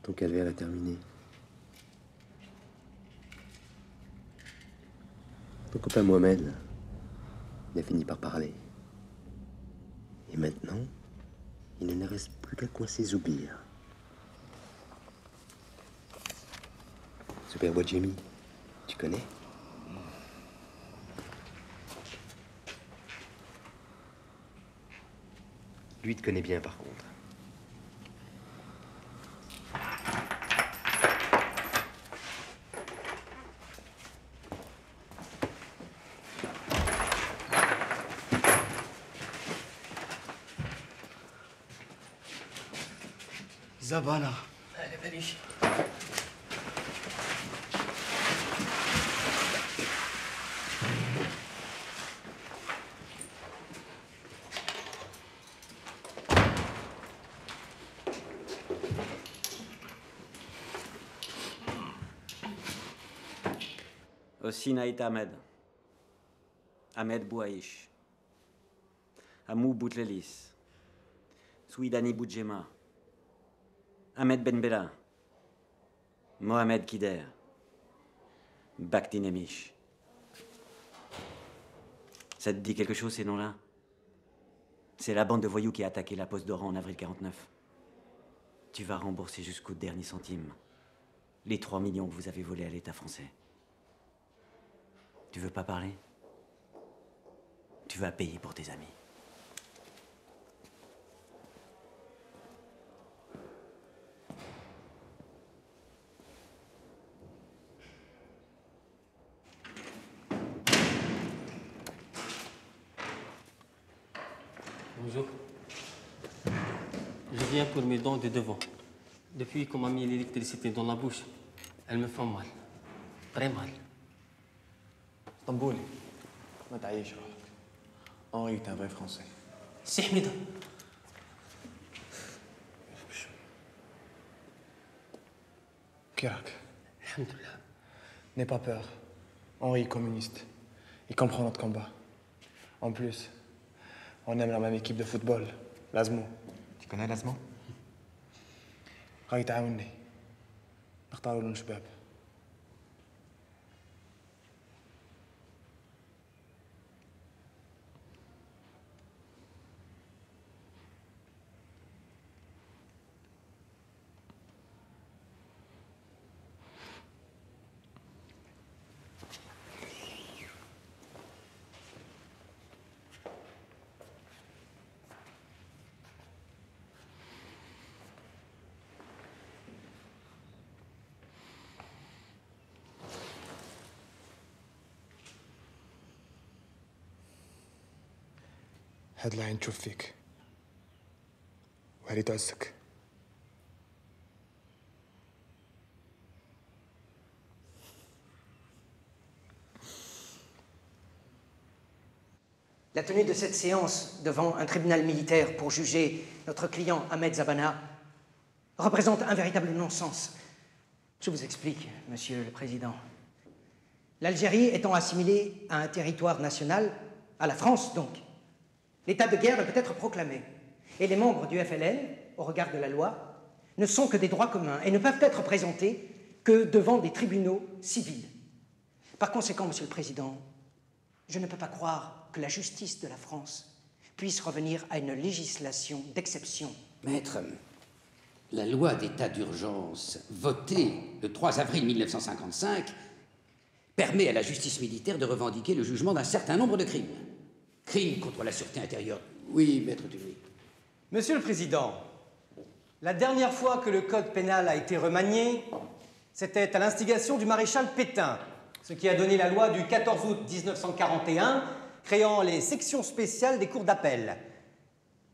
Ton calvaire est terminé. Ton copain Mohamed, il a fini par parler. Et maintenant, il ne reste plus qu'à coincer Zoubir. Zoubir Bouadjemi, tu connais? Lui te connaît bien, par contre. Zabana. Allez, venez. Aussi Naït Ahmed. Ahmed Bouaïch. Amou Boutlelis. Souidani Boudjema. Ahmed Ben Bella. Mohamed Kider. Bakhti Nemish. Ça te dit quelque chose, ces noms-là? C'est la bande de voyous qui a attaqué la poste d'Oran en avril 49. Tu vas rembourser jusqu'au dernier centime les 3 millions que vous avez volés à l'État français. Tu veux pas parler? Tu vas payer pour tes amis. Bonjour. Je viens pour mes dents de devant. Depuis qu'on m'a mis l'électricité dans la bouche, elles me font mal. Très mal. Stambouli, ما تعيش روحك. Henri est un vrai Français. سي حميدة. Kirak, الحمد لله. n'aie pas peur. Henri est communiste. Il comprend notre combat. En plus, on aime la même équipe de football, l'Azmo. Tu connais l'Azmo? غادي تعاوني. نختاروا لهم شباب. هاد العين تشوف فيك وهذه تعزك. La tenue de cette séance devant un tribunal militaire pour juger notre client Ahmed Zabana représente un véritable non-sens. Je vous explique, Monsieur le Président. L'Algérie étant assimilée à un territoire national, à la France donc, l'état de guerre ne peut être proclamé. Et les membres du FLN, au regard de la loi, ne sont que des droits communs et ne peuvent être présentés que devant des tribunaux civils. Par conséquent, Monsieur le Président, je ne peux pas croire que la justice de la France puisse revenir à une législation d'exception. Maître, la loi d'état d'urgence votée le 3 avril 1955 permet à la justice militaire de revendiquer le jugement d'un certain nombre de crimes. Crimes contre la sûreté intérieure. Oui, maître Dumy. Monsieur le Président, la dernière fois que le code pénal a été remanié, c'était à l'instigation du maréchal Pétain, ce qui a donné la loi du 14 août 1941 créant les sections spéciales des cours d'appel.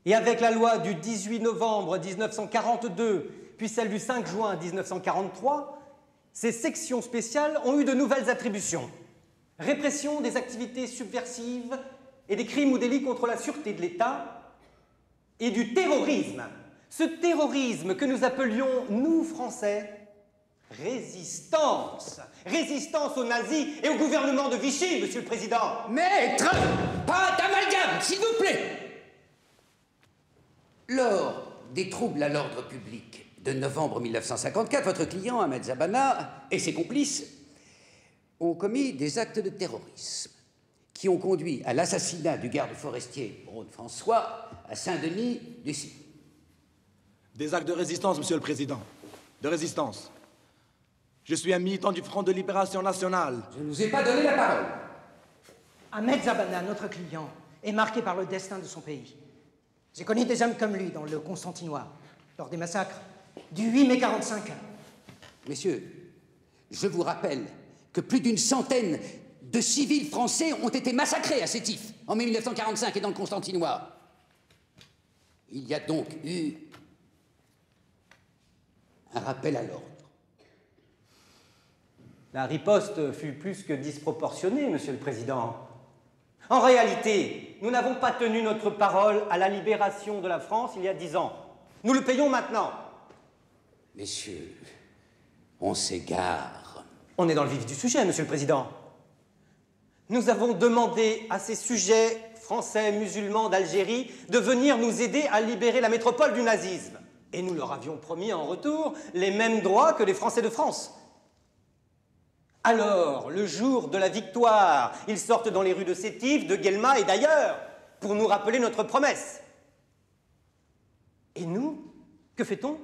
Et avec la loi du 18 novembre 1942, puis celle du 5 juin 1943, ces sections spéciales ont eu de nouvelles attributions. Répression des activités subversives et des crimes ou délits contre la sûreté de l'État et du terrorisme. Ce terrorisme que nous appelions, nous, Français, résistance. Résistance aux nazis et au gouvernement de Vichy, Monsieur le Président. Maître, pas d'amalgame, s'il vous plaît. Lors des troubles à l'ordre public de novembre 1954, votre client, Ahmed Zabana, et ses complices ont commis des actes de terrorisme qui ont conduit à l'assassinat du garde forestier Braun François à Saint-Denis du Sud. Des actes de résistance, Monsieur le Président. De résistance. Je suis un militant du Front de Libération Nationale. Je ne vous ai pas donné la parole. Ahmed Zabana, notre client, est marqué par le destin de son pays. J'ai connu des hommes comme lui dans le Constantinois, lors des massacres du 8 mai 45. Messieurs, je vous rappelle que plus d'une centaine de civils français ont été massacrés à Sétif en mai 1945 et dans le Constantinois. Il y a donc eu un rappel à l'ordre. La riposte fut plus que disproportionnée, Monsieur le Président. En réalité, nous n'avons pas tenu notre parole à la libération de la France il y a 10 ans. Nous le payons maintenant. Messieurs, on s'égare. On est dans le vif du sujet, Monsieur le Président. Nous avons demandé à ces sujets français musulmans d'Algérie de venir nous aider à libérer la métropole du nazisme. Et nous leur avions promis en retour les mêmes droits que les Français de France. Alors, le jour de la victoire, ils sortent dans les rues de Sétif, de Guelma et d'ailleurs pour nous rappeler notre promesse. Et nous, que fait-on?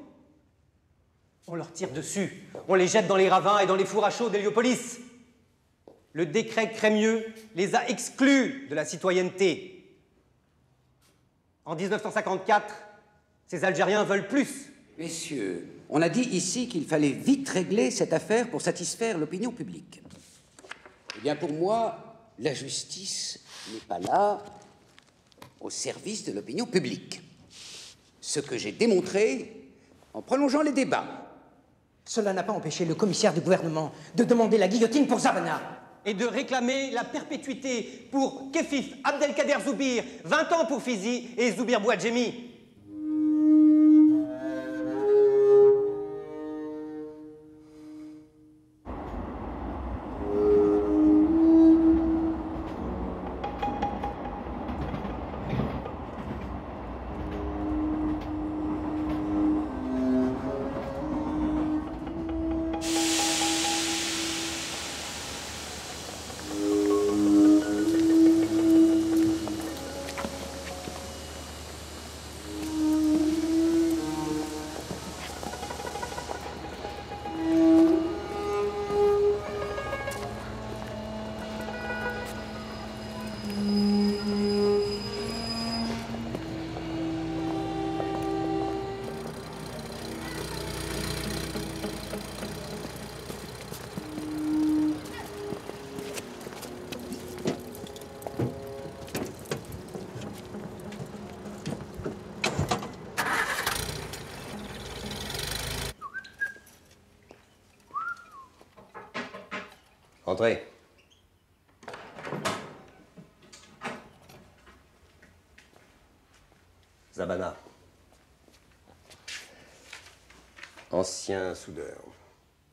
On leur tire dessus, on les jette dans les ravins et dans les fours à chaux d'Héliopolis. Le décret Crémieux les a exclus de la citoyenneté. En 1954, ces Algériens veulent plus. Messieurs, on a dit ici qu'il fallait vite régler cette affaire pour satisfaire l'opinion publique. Eh bien, pour moi, la justice n'est pas là au service de l'opinion publique. Ce que j'ai démontré en prolongeant les débats. Cela n'a pas empêché le commissaire du gouvernement de demander la guillotine pour Zabana. Et de réclamer la perpétuité pour Kefif Abdelkader Zoubir, 20 ans pour Fizi et Zoubir Bouadjemi. Entrez. Zabana. Ancien soudeur.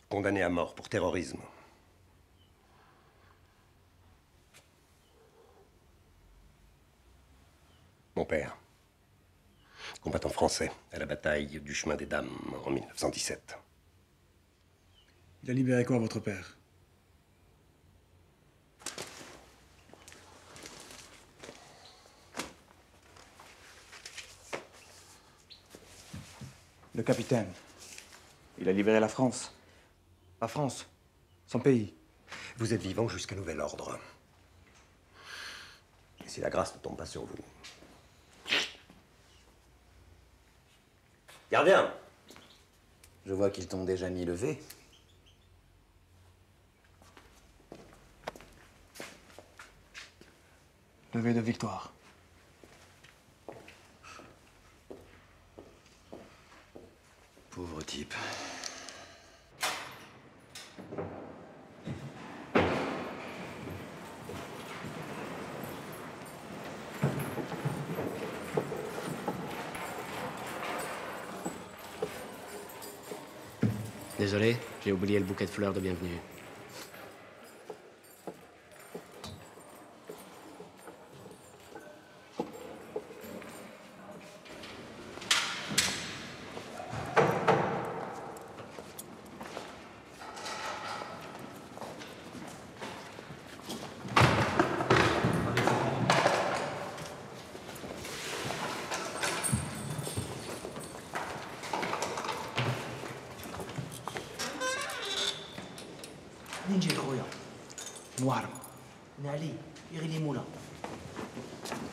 Condamné à mort pour terrorisme. Mon père. Combattant français à la bataille du chemin des Dames en 1917. Il a libéré quoi, votre père? Le capitaine. Il a libéré la France. La France. Son pays. Vous êtes vivant jusqu'à nouvel ordre. Et si la grâce ne tombe pas sur vous. Gardien! Je vois qu'ils t'ont déjà mis levé. Levé de victoire. Pauvre type. Désolé, j'ai oublié le bouquet de fleurs de bienvenue. منين جاي خويا؟ من وهرم. انا علي يغي ليمونه.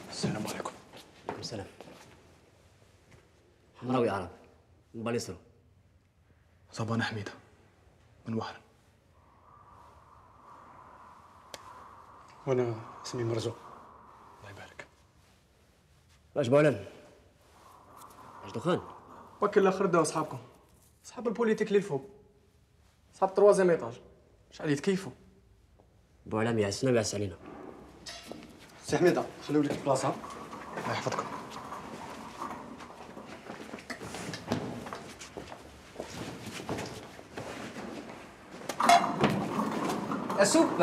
السلام عليكم. عليكم السلام. حمراوي عرب من باليسرو. صبانة حميدة من وهرم. وانا اسمي مرزوق. الله يبارك. واش بولان؟ واش دخان؟ وكل الاخر داو اصحابكم. اصحاب البوليتيك اللي الفوق. اصحاب التروازيام ايطاج. شحال يتكيفوا. بولان يعسنا ويعس علينا. سي حميدة خليو لك البلاصة. الله يحفظكم. La soupe.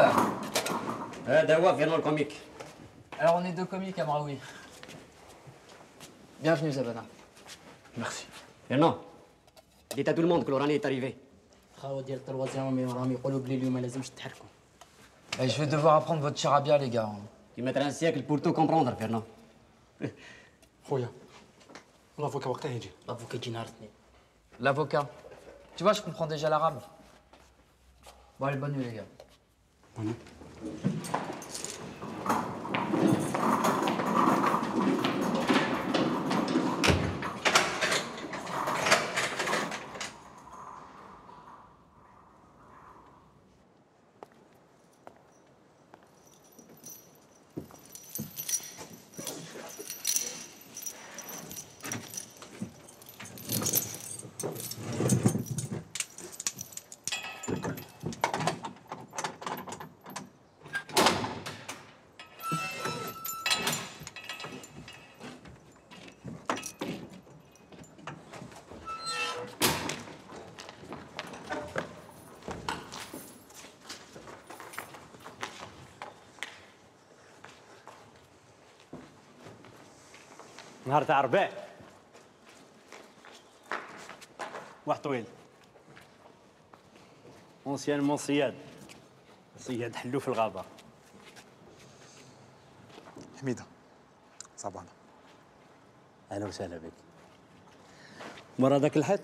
هذا هو فيرنون الكوميك. Alors on est deux comiques à Maraoui. Bienvenue Zabana. Merci. فيرنون ديت à tout le monde que l'Oranie est arrivé. خاوة ديال التروازيام راهم يقولوا بلي اليوم ما لازمش تحركوا. Je vais devoir apprendre votre charabia les gars. Tu mettras un siècle pour tout comprendre, Fernand. خويا l'avocat وقتها يجي. L'avocat يجي نهار الاثنين. L'avocat. Tu vois, je comprends déjà l'arabe. Bon, allez, bonne nuit les gars. Bonne nuit. نهار تاع ربيع واحد طويل اونسيانمون صياد حلو في الغابه. حميدة صبانة. اهلا وسهلا بك. مور هذاك الحيط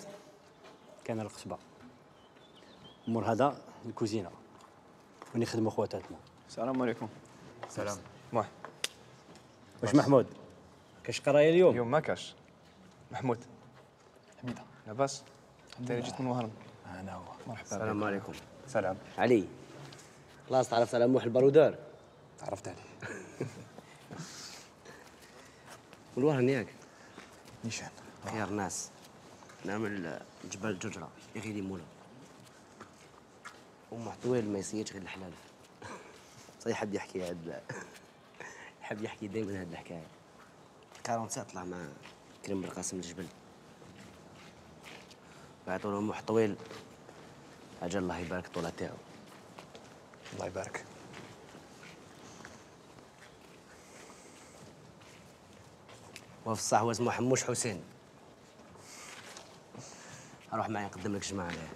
كان القصبه، مور هذا الكوزينه وين يخدموا خواتاتنا. السلام عليكم. سلام. واش محمود كاش قرايه اليوم؟ اليوم ما كاش. محمود. حميدة لاباس؟ انت اللي جيت من وهران. انا هو. مرحبا. السلام عليكم. سلام. علي خلاص تعرفت على موح البارودار؟ تعرفت عليه. والوهران ياك؟ نيشان. خيار ناس. نعمل جبال ججرة يغي ليمونة. ومح طويل ما يصيرش غير الحلال. صحيح حد يحكي هاد يحب يحكي دايما هاد الحكاية. 40 ساعة طلع مع كريم بالقاسم الجبل. بعثوا له موح طويل. أجل الله يبارك طولة تاعو. الله يبارك. وفي الصح هو اسمه حموش حسين. أروح معي نقدم لك جماعة عليه.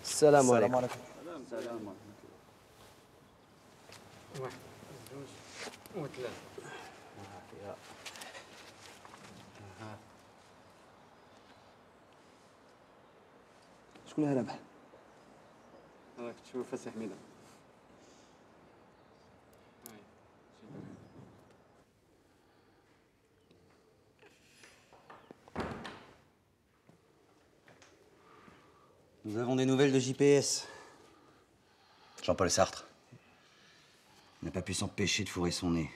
السلام عليكم. السلام عليكم. واحد جوج وثلاثة. شكون اللي رابح؟ راك تشوف سي حميدة. Nous avons des nouvelles de JPS. Jean-Paul Sartre n'a pas pu s'empêcher de fourrer son nez.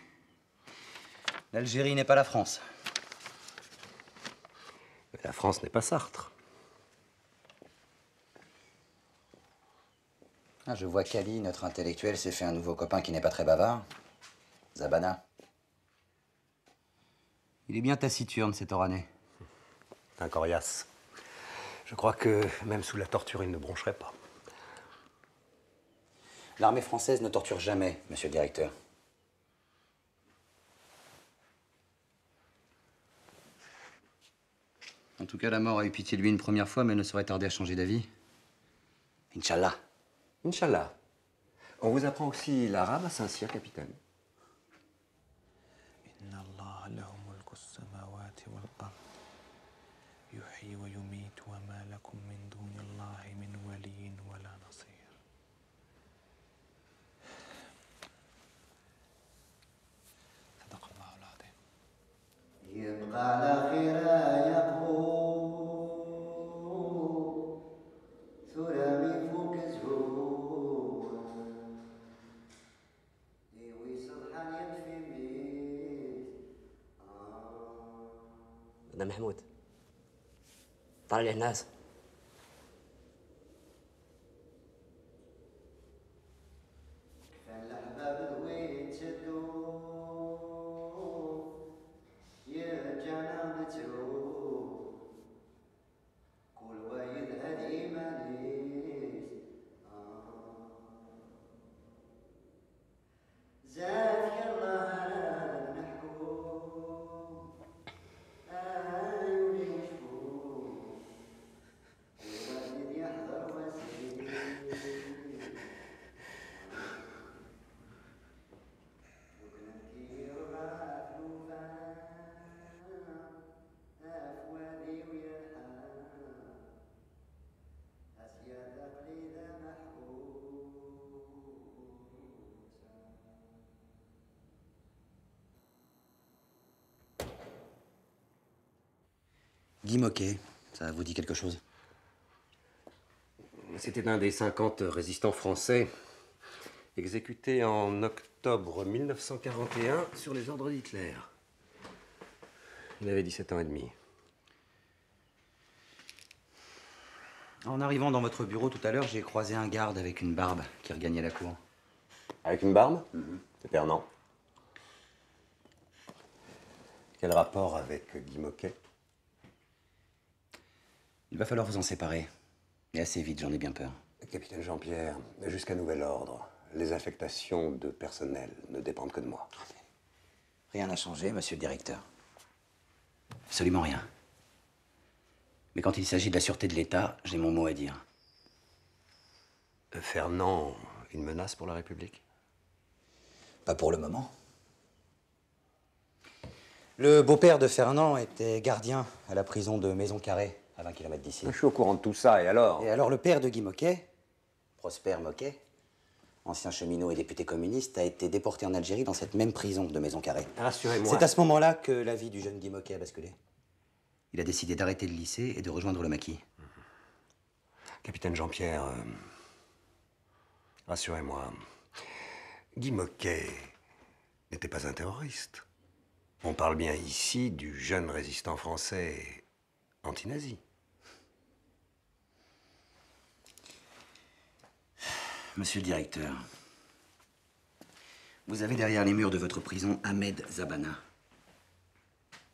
L'Algérie n'est pas la France. Mais la France n'est pas Sartre. Ah, je vois qu'Ali, notre intellectuel, s'est fait un nouveau copain qui n'est pas très bavard. Zabana. Il est bien taciturne, cet Oranais. Un coriace. Je crois que même sous la torture, il ne broncherait pas. L'armée française ne torture jamais, monsieur le directeur. En tout cas, la mort a eu pitié de lui une première fois, mais elle ne saurait tarder à changer d'avis. Inch'Allah. Inch'Allah. On vous apprend aussi l'arabe à Saint-Cyr, capitaine. يحيي ويميت وما لكم من دون الله من ولي ولا نصير. صدق الله العظيم. يبقى على خير يقبو ثرامي فوق زهور يوي صبحان يدفي ميت. ده محمود طلع لي الناس. كفان الأحباب ذوي تشدو يرجعنا نترو كل وايد هاد إيمانيس. زاد يلا نحكو يولي يشكو والوالد يحضر وسيل. Guy Moquet, ça vous dit quelque chose? C'était un des 50 résistants français exécutés en octobre 1941 sur les ordres d'Hitler. Il avait 17 ans et demi. En arrivant dans votre bureau tout à l'heure, j'ai croisé un garde avec une barbe qui regagnait la cour. Avec une barbe? C'est Fernand. Quel rapport avec Guy Moquet? Il va falloir vous en séparer. Et assez vite, j'en ai bien peur. Capitaine Jean-Pierre, jusqu'à nouvel ordre, les affectations de personnel ne dépendent que de moi. Rien n'a changé, monsieur le directeur. Absolument rien. Mais quand il s'agit de la sûreté de l'État, j'ai mon mot à dire. Fernand, une menace pour la République? Pas pour le moment. Le beau-père de Fernand était gardien à la prison de Maison Carrée, à 20 km d'ici. Je suis au courant de tout ça, et alors? Et alors le père de Guy Moquet, Prosper Moquet, ancien cheminot et député communiste, a été déporté en Algérie dans cette même prison de Maison Carrée. Rassurez-moi. C'est à ce moment-là que la vie du jeune Guy Moquet a basculé. Il a décidé d'arrêter le lycée et de rejoindre le maquis. Capitaine Jean-Pierre, rassurez-moi, Guy Moquet n'était pas un terroriste. On parle bien ici du jeune résistant français anti-nazi. Monsieur le directeur, vous avez derrière les murs de votre prison Ahmed Zabana,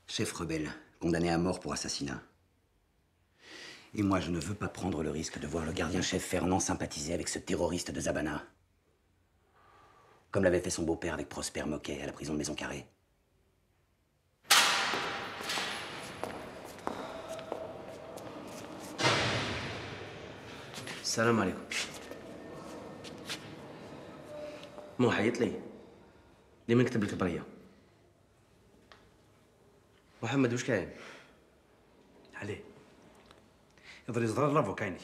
chef rebelle, condamné à mort pour assassinat. Et moi, je ne veux pas prendre le risque de voir le gardien-chef Fernand sympathiser avec ce terroriste de Zabana. Comme l'avait fait son beau-père avec Prosper Moquet à la prison de Maison Carrée. السلام عليكم. مو حيط لي ليه من كتب لك البريه؟ محمد وش كاين؟ عليه يضل يزرر لافو كايني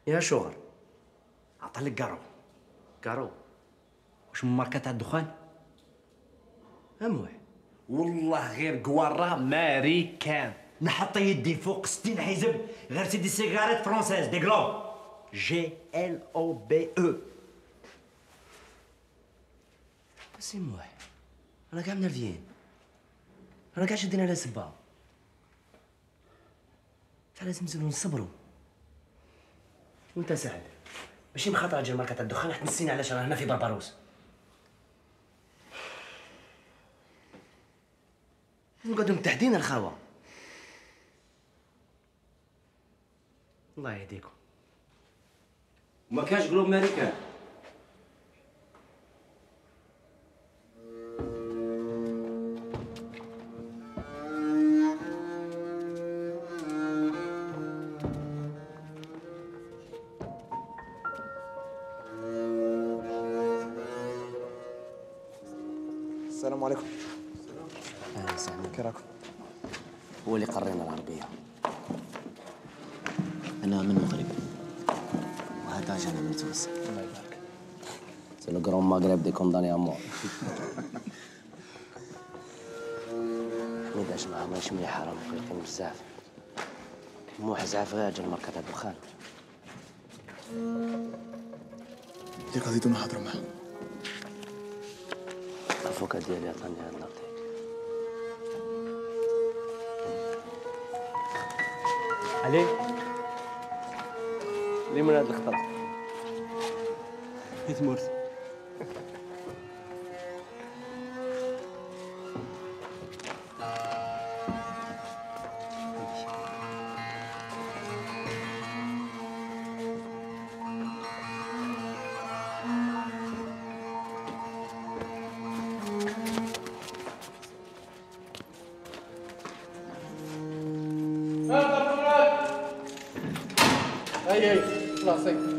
يا شغل عطى لك كارو كارو واش من ماركه تاع الدخان؟ اموح والله غير قوارة ماريكان نحط يدي فوق 60 حزب غير سيدي سيجاريت فرونسيز دي غلو GLOBE. بس يموح انا كاع منرفيين انا كاع شادين على سبا تاع لازم نزلو نصبرو وانت سعد ماشي مخاطر اجي ماركه تاع الدخان حتى نسينا علاش رانا هنا في بربروس نقعدو متحدين الخاوه الله يهديكم وما كانش قلوب ماريكان السلام عليكم. اهلا وسهلا كيف راكم؟ هو اللي قرينا العربيه جانا من تونس. الله يبارك. C'est le grand Maghreb des condamnés à mort. حميد معاه ماشي مليح راهم مقلقين بزاف. موح زعف غير اجل مركز الدخان. دي قضيتنا نهضروا معاه. الافوكا ديالي عطاني هاد لاطي. علي لي من هاد الخطاب يتمرت. هاي خلاص هاي.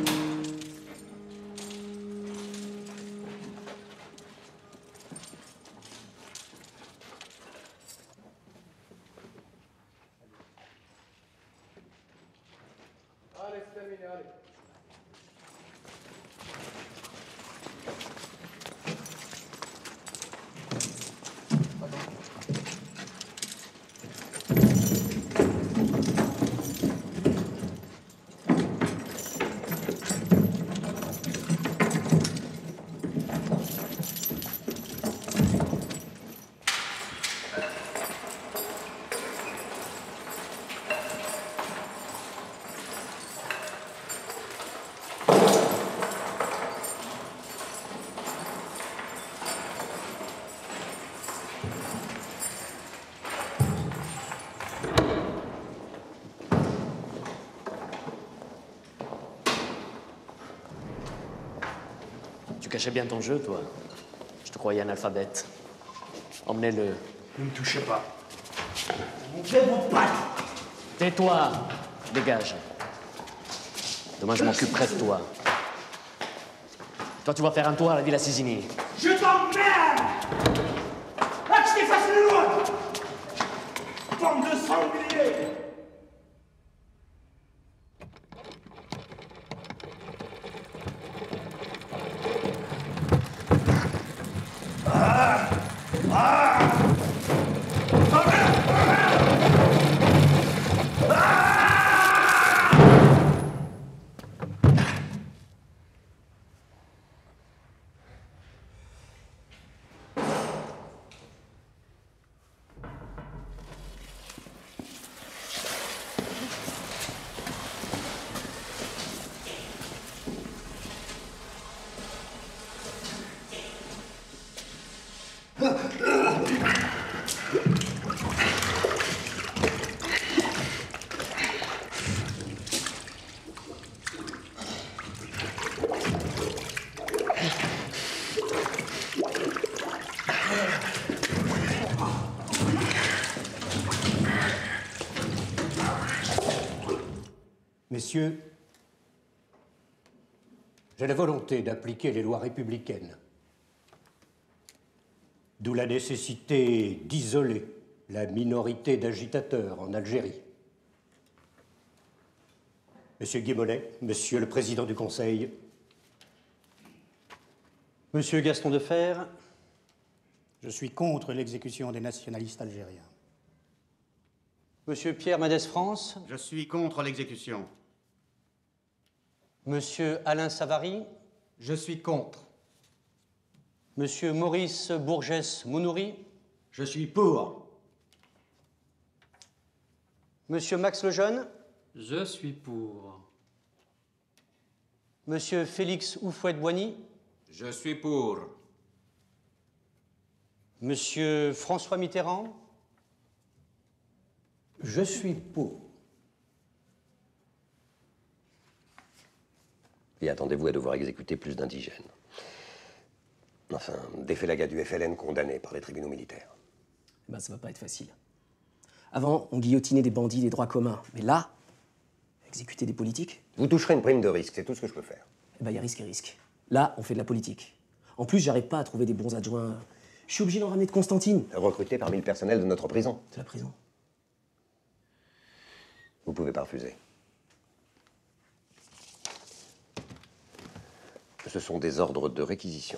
Tu cachais bien ton jeu, toi. Je te croyais analphabète. Emmenez-le. Ne me touchez pas. Montez vos pattes. Tais-toi. Dégage. Demain, je m'occuperai de toi. Toi, tu vas faire un tour à la Villa Sisini. Je t'emmerde! Ah, que je t'efface le loin! Bande de sangliers! Messieurs, j'ai la volonté d'appliquer les lois républicaines, d'où la nécessité d'isoler la minorité d'agitateurs en Algérie. Monsieur Guy-Mollet, Monsieur le Président du Conseil, Monsieur Gaston Defer, je suis contre l'exécution des nationalistes algériens. Monsieur Pierre Mendès France, Je suis contre l'exécution. Monsieur Alain Savary, je suis contre. Monsieur Maurice Bourgès Mounouri, je suis pour. Monsieur Max Lejeune, je suis pour. Monsieur Félix Houphouët-Boigny, je suis pour. Monsieur François Mitterrand, je suis pour. Et attendez-vous à devoir exécuter plus d'indigènes. Enfin, des félagas du FLN condamnés par les tribunaux militaires. Ben, ça va pas être facile. Avant, on guillotinait des bandits des droits communs. Mais là, exécuter des politiques... Vous toucherez une prime de risque, c'est tout ce que je peux faire. Eh ben, il y a risque et risque. Là, on fait de la politique. En plus, j'arrive pas à trouver des bons adjoints. Je suis obligé d'en ramener de Constantine. Recruté parmi le personnel de notre prison. De la prison. Vous pouvez pas refuser. Ce sont des ordres de réquisition.